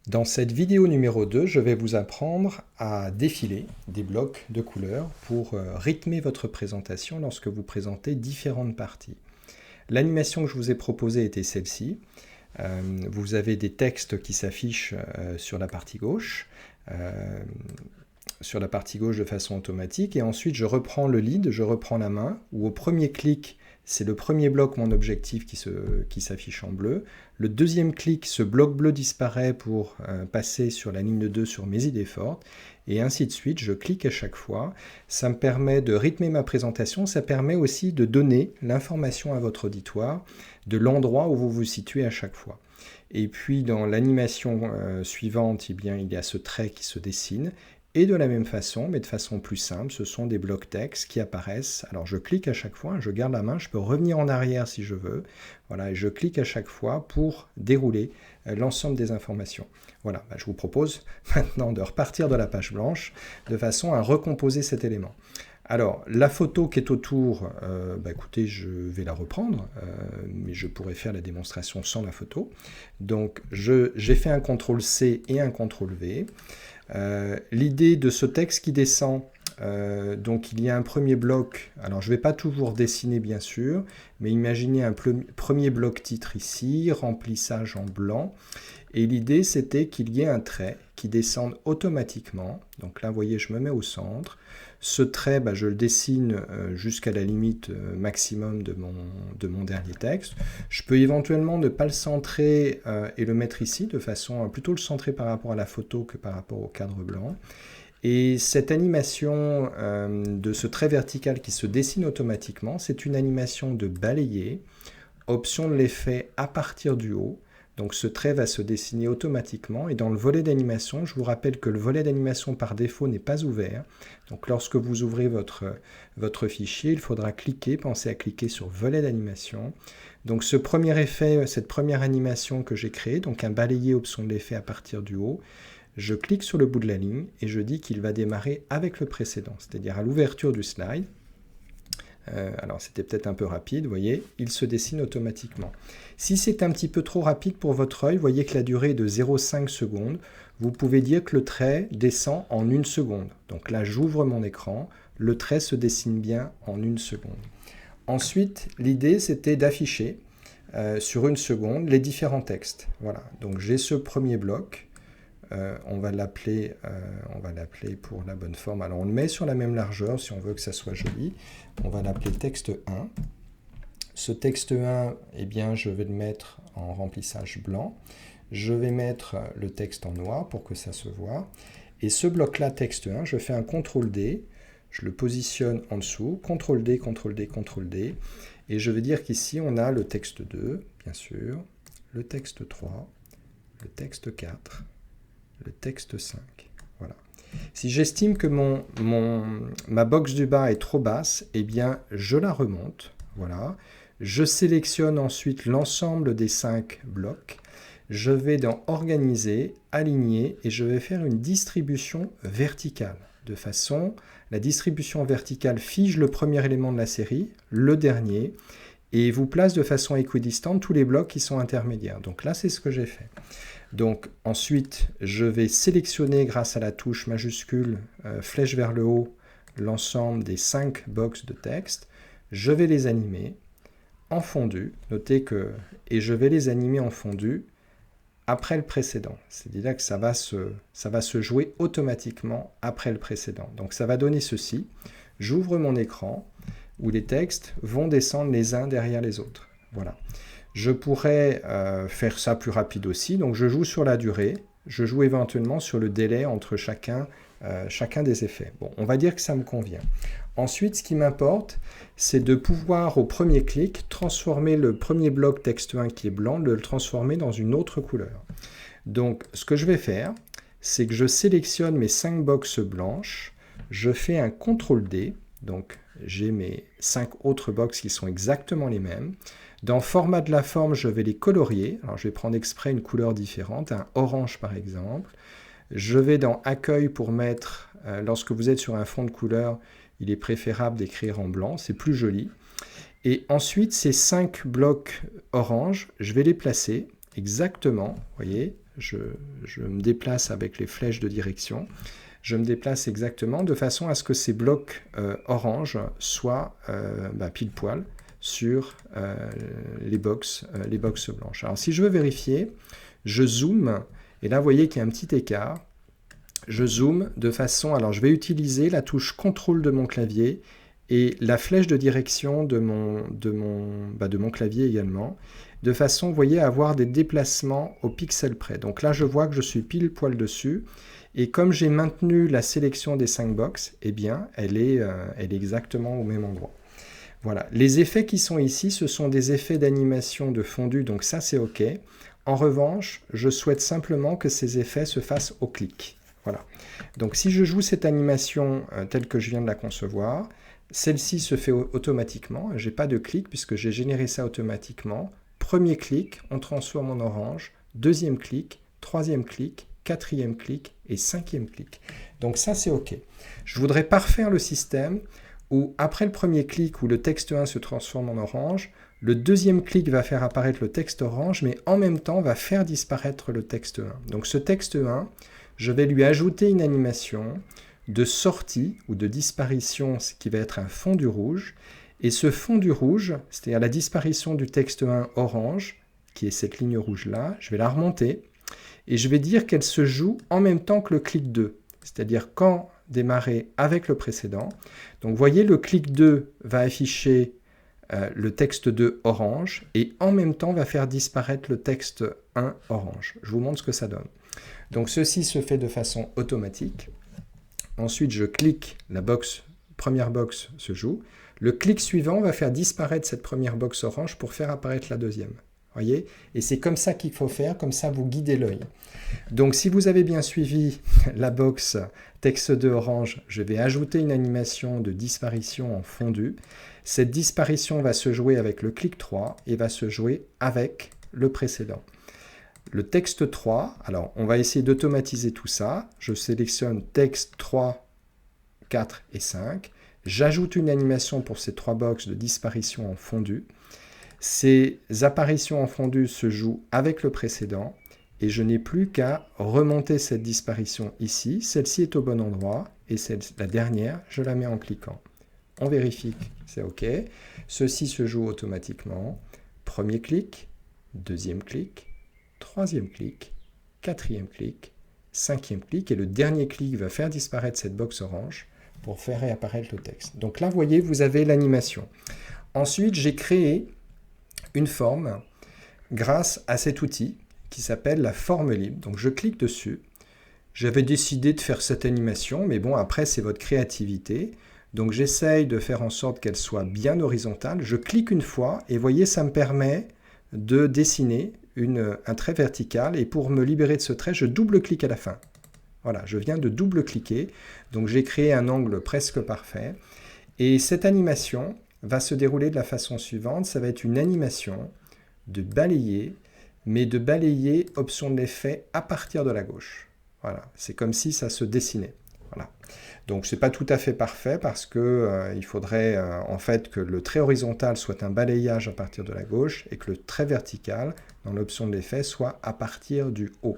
Dans cette vidéo numéro 2, je vais vous apprendre à défiler des blocs de couleurs pour rythmer votre présentation lorsque vous présentez différentes parties. L'animation que je vous ai proposée était celle-ci. Vous avez des textes qui s'affichent sur la partie gauche, de façon automatique, et ensuite je reprends le lead, je reprends la main, où au premier clic, c'est le premier bloc, mon objectif, qui s'affiche en bleu. Le deuxième clic, ce bloc bleu disparaît pour passer sur la ligne 2 sur mes idées fortes. Et ainsi de suite, je clique à chaque fois. Ça me permet de rythmer ma présentation. Ça permet aussi de donner l'information à votre auditoire de l'endroit où vous vous situez à chaque fois. Et puis dans l'animation suivante, eh bien, il y a ce trait qui se dessine. Et de la même façon, mais de façon plus simple, ce sont des blocs texte qui apparaissent. Alors je clique à chaque fois, je garde la main, je peux revenir en arrière si je veux. Voilà, et je clique à chaque fois pour dérouler l'ensemble des informations. Voilà, je vous propose maintenant de repartir de la page blanche de façon à recomposer cet élément. Alors, la photo qui est autour, écoutez, je vais la reprendre, mais je pourrais faire la démonstration sans la photo. Donc, j'ai fait un CTRL-C et un CTRL-V. L'idée de ce texte qui descend, donc il y a un premier bloc, alors je ne vais pas toujours dessiner bien sûr, mais imaginez un premier bloc titre ici, remplissage en blanc, et l'idée c'était qu'il y ait un trait qui descende automatiquement, donc là vous voyez je me mets au centre, ce trait je le dessine jusqu'à la limite maximum de mon dernier texte. Je peux éventuellement ne pas le centrer et le mettre ici, de façon à plutôt le centrer par rapport à la photo que par rapport au cadre blanc. Et cette animation de ce trait vertical qui se dessine automatiquement, c'est une animation de balayer, option de l'effet à partir du haut. Donc ce trait va se dessiner automatiquement et dans le volet d'animation, je vous rappelle que le volet d'animation par défaut n'est pas ouvert. Donc lorsque vous ouvrez votre fichier, il faudra penser à cliquer sur volet d'animation. Donc ce premier effet, cette première animation que j'ai créée, donc un balayé option de l'effet à partir du haut, je clique sur le bout de la ligne et je dis qu'il va démarrer avec le précédent, c'est-à-dire à l'ouverture du slide. Alors c'était peut-être un peu rapide, vous voyez, il se dessine automatiquement. Si c'est un petit peu trop rapide pour votre œil, vous voyez que la durée est de 0,5 secondes, vous pouvez dire que le trait descend en 1 seconde. Donc là j'ouvre mon écran, le trait se dessine bien en 1 seconde. Ensuite, l'idée c'était d'afficher sur 1 seconde les différents textes. Voilà, donc j'ai ce premier bloc. On va l'appeler pour la bonne forme. Alors on le met sur la même largeur si on veut que ça soit joli. On va l'appeler texte 1. Ce texte 1, eh bien, je vais le mettre en remplissage blanc. Je vais mettre le texte en noir pour que ça se voit. Et ce bloc-là, texte 1, je fais un CTRL-D. Je le positionne en dessous. CTRL-D, CTRL-D, CTRL-D. Et je vais dire qu'ici, on a le texte 2, bien sûr, le texte 3, le texte 4, le texte 5. Voilà. Si j'estime que ma box du bas est trop basse, eh bien, je la remonte. Voilà. Je sélectionne ensuite l'ensemble des 5 blocs. Je vais dans Organiser, Aligner, et je vais faire une distribution verticale. De façon, la distribution verticale fige le premier élément de la série, le dernier, et vous place de façon équidistante tous les blocs qui sont intermédiaires. Donc là, c'est ce que j'ai fait. Donc ensuite, je vais sélectionner grâce à la touche majuscule flèche vers le haut l'ensemble des 5 boxes de texte. Je vais les animer en fondu. Notez que je vais les animer en fondu après le précédent. C'est-à-dire que ça va se jouer automatiquement après le précédent. Donc ça va donner ceci. J'ouvre mon écran où les textes vont descendre les uns derrière les autres. Voilà. Je pourrais faire ça plus rapide aussi, donc je joue sur la durée, je joue éventuellement sur le délai entre chacun des effets. Bon, on va dire que ça me convient. Ensuite, ce qui m'importe, c'est de pouvoir, au premier clic, transformer le premier bloc texte 1 qui est blanc, de le transformer dans une autre couleur. Donc, ce que je vais faire, c'est que je sélectionne mes 5 boxes blanches, je fais un CTRL-D, donc j'ai mes 5 autres boxes qui sont exactement les mêmes. Dans format de la forme, je vais les colorier. Alors, je vais prendre exprès une couleur différente, un orange par exemple. Je vais dans Accueil pour mettre, lorsque vous êtes sur un fond de couleur, il est préférable d'écrire en blanc, c'est plus joli. Et ensuite, ces 5 blocs orange, je vais les placer exactement, vous voyez, je me déplace avec les flèches de direction, je me déplace exactement de façon à ce que ces blocs orange soient pile poil sur les box blanches. Alors si je veux vérifier, je zoome, et là vous voyez qu'il y a un petit écart. Je zoome de façon, alors je vais utiliser la touche CTRL de mon clavier et la flèche de direction de mon clavier également, de façon, vous voyez, à avoir des déplacements au pixel près. Donc là, je vois que je suis pile poil dessus, et comme j'ai maintenu la sélection des 5 box, eh bien, elle est exactement au même endroit. Voilà. Les effets qui sont ici, ce sont des effets d'animation de fondu, donc ça, c'est OK. En revanche, je souhaite simplement que ces effets se fassent au clic. Voilà. Donc si je joue cette animation telle que je viens de la concevoir, celle-ci se fait automatiquement. Je n'ai pas de clic puisque j'ai généré ça automatiquement. Premier clic, on transforme en orange. Deuxième clic, troisième clic, quatrième clic et cinquième clic. Donc ça, c'est OK. Je voudrais parfaire le système où après le premier clic où le texte 1 se transforme en orange, le deuxième clic va faire apparaître le texte orange, mais en même temps va faire disparaître le texte 1. Donc ce texte 1, je vais lui ajouter une animation de sortie ou de disparition, ce qui va être un fondu rouge. Et ce fondu rouge, c'est-à-dire la disparition du texte 1 orange, qui est cette ligne rouge-là, je vais la remonter et je vais dire qu'elle se joue en même temps que le clic 2. C'est-à-dire quand démarrer avec le précédent. Donc vous voyez, le clic 2 va afficher le texte 2 orange et en même temps va faire disparaître le texte 1 orange. Je vous montre ce que ça donne. Donc ceci se fait de façon automatique. Ensuite, je clique, la première box se joue. Le clic suivant va faire disparaître cette première box orange pour faire apparaître la deuxième. Voyez ? Et c'est comme ça qu'il faut faire, comme ça vous guidez l'œil. Donc si vous avez bien suivi la box texte 2 orange, je vais ajouter une animation de disparition en fondu. Cette disparition va se jouer avec le clic 3 et va se jouer avec le précédent. Le texte 3, alors on va essayer d'automatiser tout ça. Je sélectionne texte 3, 4 et 5. J'ajoute une animation pour ces 3 boxes de disparition en fondu. Ces apparitions en fondu se jouent avec le précédent et je n'ai plus qu'à remonter cette disparition ici. Celle-ci est au bon endroit et la dernière, je la mets en cliquant. On vérifie que c'est OK. Ceci se joue automatiquement. Premier clic, deuxième clic, troisième clic, quatrième clic, cinquième clic, et le dernier clic va faire disparaître cette box orange pour faire réapparaître le texte. Donc là, vous voyez, vous avez l'animation. Ensuite, j'ai créé une forme grâce à cet outil qui s'appelle la forme libre. Donc je clique dessus. J'avais décidé de faire cette animation, mais bon, après, c'est votre créativité. Donc j'essaye de faire en sorte qu'elle soit bien horizontale. Je clique une fois, et vous voyez, ça me permet de dessiner un trait vertical, et pour me libérer de ce trait, je double-clique à la fin. Voilà, je viens de double-cliquer, donc j'ai créé un angle presque parfait, et cette animation va se dérouler de la façon suivante. Ça va être une animation de balayer, mais de balayer option de l'effet à partir de la gauche. Voilà, c'est comme si ça se dessinait. Voilà. Donc ce n'est pas tout à fait parfait parce que il faudrait en fait que le trait horizontal soit un balayage à partir de la gauche et que le trait vertical, dans l'option de l'effet, soit à partir du haut.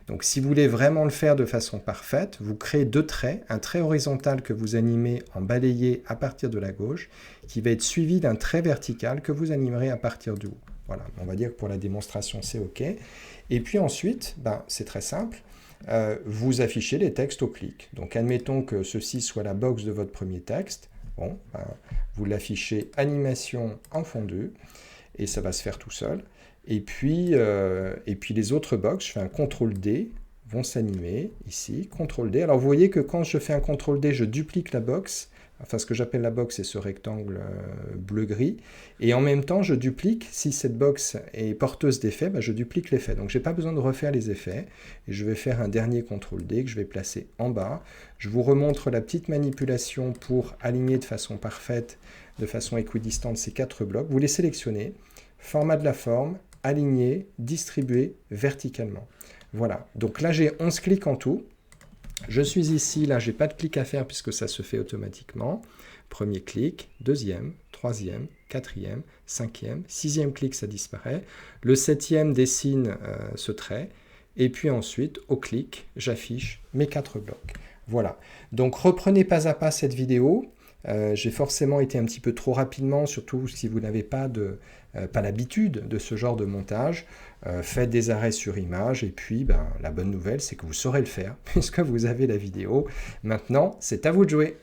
Donc si vous voulez vraiment le faire de façon parfaite, vous créez 2 traits, un trait horizontal que vous animez en balayé à partir de la gauche, qui va être suivi d'un trait vertical que vous animerez à partir du haut. Voilà, on va dire que pour la démonstration, c'est OK. Et puis ensuite, c'est très simple. Vous affichez les textes au clic. Donc admettons que ceci soit la box de votre premier texte. Bon, vous l'affichez animation en fondu et ça va se faire tout seul. Et puis les autres box, je fais un CTRL-D, vont s'animer ici, CTRL-D. Alors vous voyez que quand je fais un CTRL-D, je duplique la box. Enfin, ce que j'appelle la box, c'est ce rectangle bleu-gris. Et en même temps, je duplique, si cette box est porteuse d'effets, je duplique l'effet. Donc, je n'ai pas besoin de refaire les effets. Et je vais faire un dernier CTRL-D que je vais placer en bas. Je vous remontre la petite manipulation pour aligner de façon parfaite, de façon équidistante, ces 4 blocs. Vous les sélectionnez. Format de la forme, aligner, distribuer verticalement. Voilà. Donc là, j'ai 11 clics en tout. Je suis ici, là, je n'ai pas de clic à faire puisque ça se fait automatiquement. Premier clic, deuxième, troisième, quatrième, cinquième, sixième clic, ça disparaît. Le septième dessine ce trait. et puis ensuite, au clic, j'affiche mes 4 blocs. Voilà, donc reprenez pas à pas cette vidéo. J'ai forcément été un petit peu trop rapidement, surtout si vous n'avez pas l'habitude de ce genre de montage. Faites des arrêts sur image, et puis la bonne nouvelle, c'est que vous saurez le faire, puisque vous avez la vidéo. Maintenant, c'est à vous de jouer.